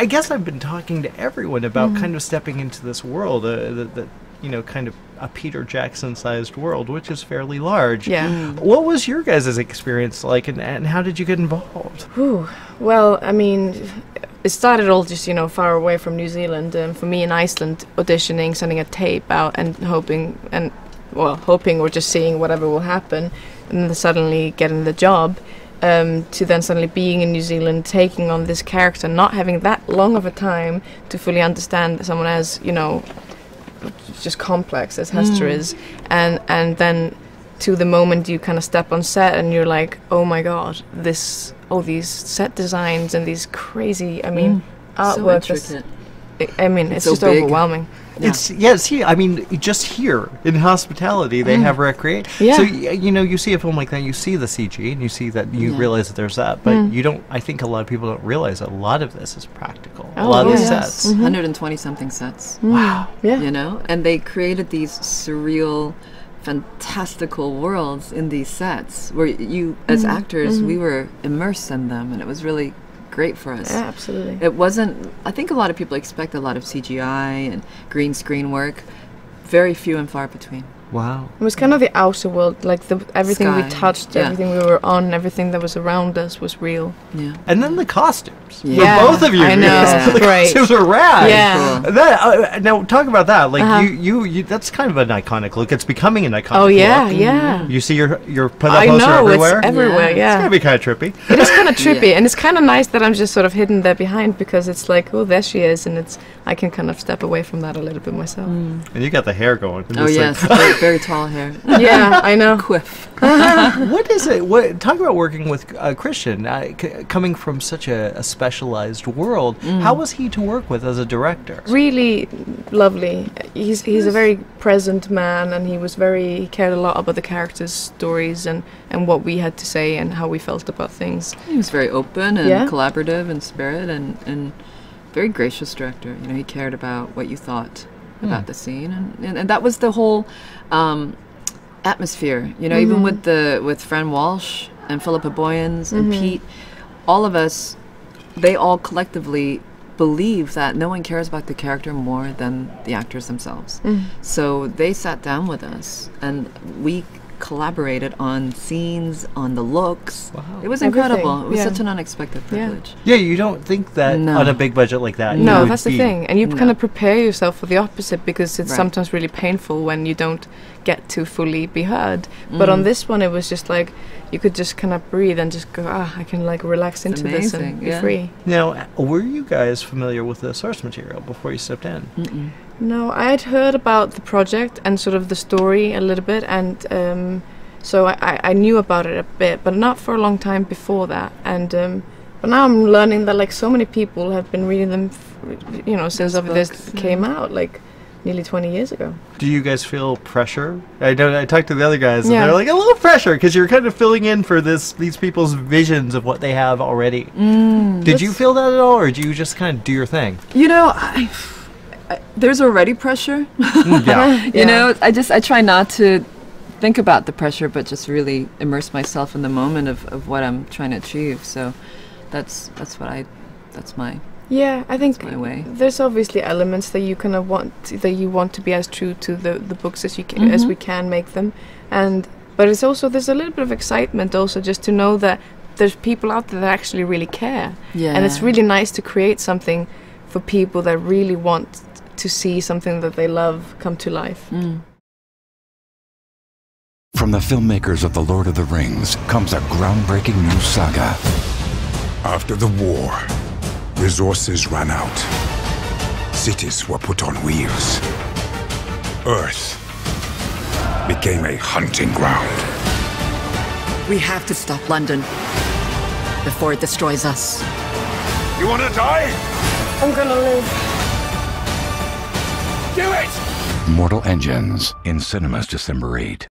I guess I've been talking to everyone about kind of stepping into this world, that you know, kind of a Peter Jackson-sized world, which is fairly large. Yeah. What was your guys' experience like, and how did you get involved? Whew. Well, I mean, it started all just, you know, far away from New Zealand. For me in Iceland, auditioning, sending a tape out and hoping or just seeing whatever will happen, and then suddenly getting the job, to then suddenly being in New Zealand, taking on this character, not having that long of a time to fully understand that someone as, you know, just complex as Hester is, and then to the moment you kind of step on set and you're like, oh my god, all these set designs and these crazy, I mean, artwork. So intricate. It's so just big. overwhelming. Yeah. See, I mean, just here in hospitality, they have recreate. Yeah. So you know, you see a film like that, you see the CG, and you see that you realize that there's that, but you don't. I think a lot of people don't realize that a lot of this is practical. A lot of the sets, 120 something sets. Wow. Yeah. You know, and they created these surreal, fantastical worlds in these sets where you, as actors, we were immersed in them, and it was really great for us. Yeah, absolutely. It wasn't, I think a lot of people expect a lot of CGI and green screen work. Very few and far between. Wow. It was kind of the outer world, like everything we Sky, touched, everything we were on, everything that was around us was real. Yeah. And then the costumes. Yeah. For both of you. I know. Yeah. The Great. costumes are rad. Yeah. Cool. That, now, talk about that. Like, you, that's kind of an iconic look. It's becoming an iconic look. Yeah. You see your put I up poster know, everywhere? it's everywhere, It's yeah. going to be kind of trippy. It is kind of trippy, and it's kind of nice that I'm just sort of hidden there behind, because it's like, oh, there she is, and I can kind of step away from that a little bit myself. And you got the hair going. Oh, yes. Very, very tall hair. Yeah, I know. Quiff. What is it? Talk about working with Christian, coming from such a specialized world. How was he to work with as a director? Really lovely. He's a very present man, and he cared a lot about the characters' stories and what we had to say and how we felt about things. He was very open and collaborative in spirit, and very gracious director. You know, he cared about what you thought about the scene, and that was the whole atmosphere. You know, even with Fran Walsh and Philippa Boyens and Pete, all of us, they all collectively believe that no one cares about the character more than the actors themselves. So they sat down with us, and we collaborated on scenes, on the looks. Wow. It was incredible. Everything. It was Yeah. such an unexpected privilege. Yeah, you don't think that on a big budget like that. No, you would that's the be- thing. And you kind of prepare yourself for the opposite, because it's sometimes really painful when you don't get to fully be heard. But on this one, it was just like, you could just kind of breathe and just go, I can like relax into this and be free. Now, were you guys familiar with the source material before you stepped in? No, I had heard about the project and sort of the story a little bit, and so I knew about it a bit, but not for a long time before that. And but now I'm learning that like so many people have been reading them, since this came out, like nearly 20 years ago. Do you guys feel pressure? I talked to the other guys, and Yeah. they're like, a little pressure, because you're kind of filling in for these people's visions of what they have already. Did you feel that at all, or do you just kind of do your thing? You know, there's already pressure. Yeah. You know, I try not to think about the pressure, but just really immerse myself in the moment of what I'm trying to achieve. So that's my Yeah, I think my way. there's obviously elements that you kind of want to be as true to the books as you can, as we can make them, but it's also, there's a little bit of excitement also just to know that there's people out there that actually really care. Yeah. And it's really nice to create something for people that really want to see something that they love come to life. From the filmmakers of The Lord of the Rings comes a groundbreaking new saga. After the war, resources ran out. Cities were put on wheels. Earth became a hunting ground. We have to stop London before it destroys us. You want to die? I'm gonna live. Do it! Mortal Engines in cinemas December 8.